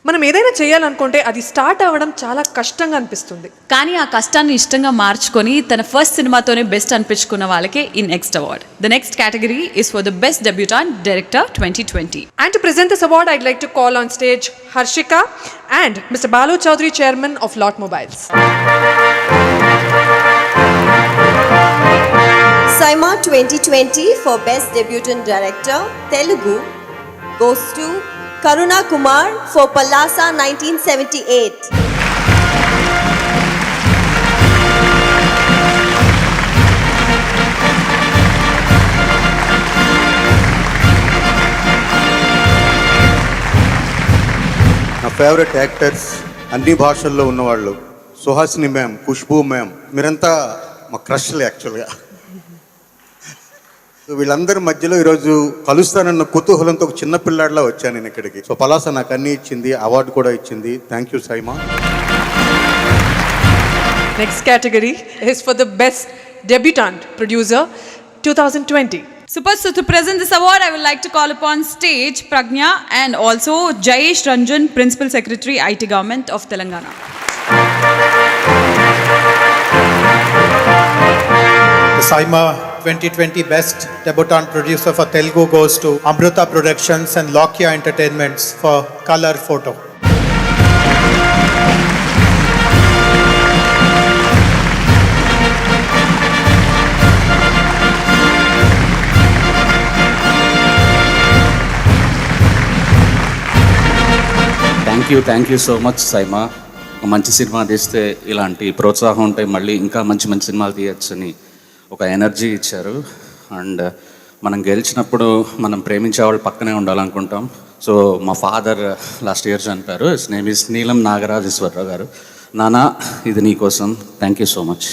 మనం ఏదైనా చేయాలనుకుంటే అది స్టార్ట్ అవ్వడం చాలా కష్టంగా అనిపిస్తుంది. కానీ ఆ కష్టాన్ని ఇష్టంగా మార్చుకొని తన ఫస్ట్ సినిమాతోనే బెస్ట్ అనిపించుకున్న వాళ్ళకే ఈ next award. The next category is for the best debutant director 2020. And to present this award, I'd like to call on stage Harshika and Mr. Balu Chaudhary, Chairman of Lot Mobiles. Saima 2020 for Best Debutant Director, Telugu, goes to Karuna Kumar for Palasa 1978. నా favourite actors అన్ని భాషల్లో ఉన్నవాళ్ళు, Suhasini ma'am, Khushbu ma'am, మీరంతా మా క్రష్లు యాక్చువల్గా. So వీళ్ళందరి మధ్యలో ఈరోజు కలుస్తానన్న కుతూహలంతో ఒక చిన్న పిల్లాడిలా వచ్చాను నేను ఇక్కడికి. సో పలాస నాకు అన్నీ ఇచ్చింది, అవార్డు కూడా ఇచ్చింది. Thank you SIIMA. Next category is for the best debutant producer 2020. So to present this award, I would like to call upon stage Pragnya and also Jayesh Ranjan, Principal Secretary, IT Government of Telangana. The Saima 2020 Best Debutant Producer for Telugu goes to Amruta Productions and Lockya Entertainments for Color Photo. Thank you so much SIIMA. ఒక మంచి cinema తీస్తే ఇలాంటి ప్రోత్సాహం ఉంటే మళ్ళీ ఇంకా మంచి మంచి సినిమాలు తీయచ్చని ఒక ఎనర్జీ ఇచ్చారు. అండ్ మనం గెలిచినప్పుడు మనం ప్రేమించే వాళ్ళు పక్కనే ఉండాలనుకుంటాం. సో మా ఫాదర్ లాస్ట్ ఇయర్ చనిపోయారు. His name is Neelam Nagarajeswararao garu. నానా, ఇది నీకోసం. Thank you so much.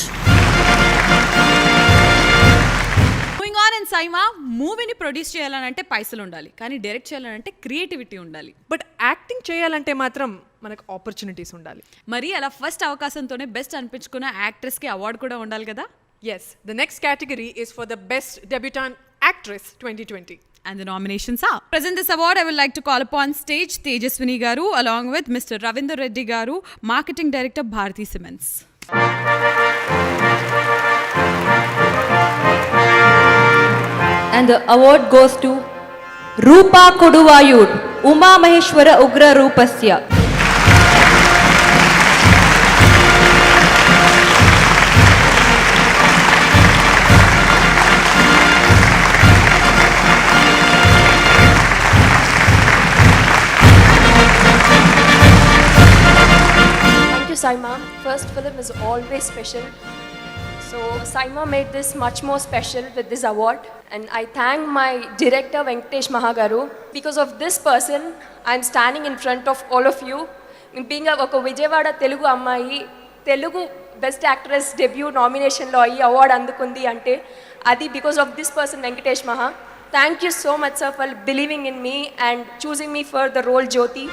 SIIMA, మూవీని ప్రొడ్యూస్ చేయాలనంటే పైసలు ఉండాలి, కానీ డైరెక్ట్ చేయాలంటే క్రియేటివిటీ ఉండాలి. బట్ యాక్టింగ్ చేయాలంటే మాత్రం మనకు ఆపర్చునిటీస్ ఉండాలి. మరి అలా ఫస్ట్ అవకాశంతోనే బెస్ట్ అనిపించుకున్న యాక్ట్రెస్కి అవార్డు కూడా ఉండాలి కదా. Yes, the next category is for the best debutant actress 2020. And the nominations are: present this award, I would like to call upon stage Tejaswini Garu along with Mr. Ravindra Reddy Garu, Marketing Director, Bharati Cements. And the award goes to Rupa Koduvayur, Uma Maheshwara Ugra Rupasya. Thank you, Saima. First film is always special. So Saima made this much more special with this award, and I thank my director Venkatesh Mahagaru. Because of this person, I'm standing in front of all of you. Being a Vijayawada Telugu Ammayi, Telugu Best Actress debut nomination lo ee award andukundi ante adi because of this person Venkatesh Maha. Thank you so much, sir, for believing in me and choosing me for the role Jyoti.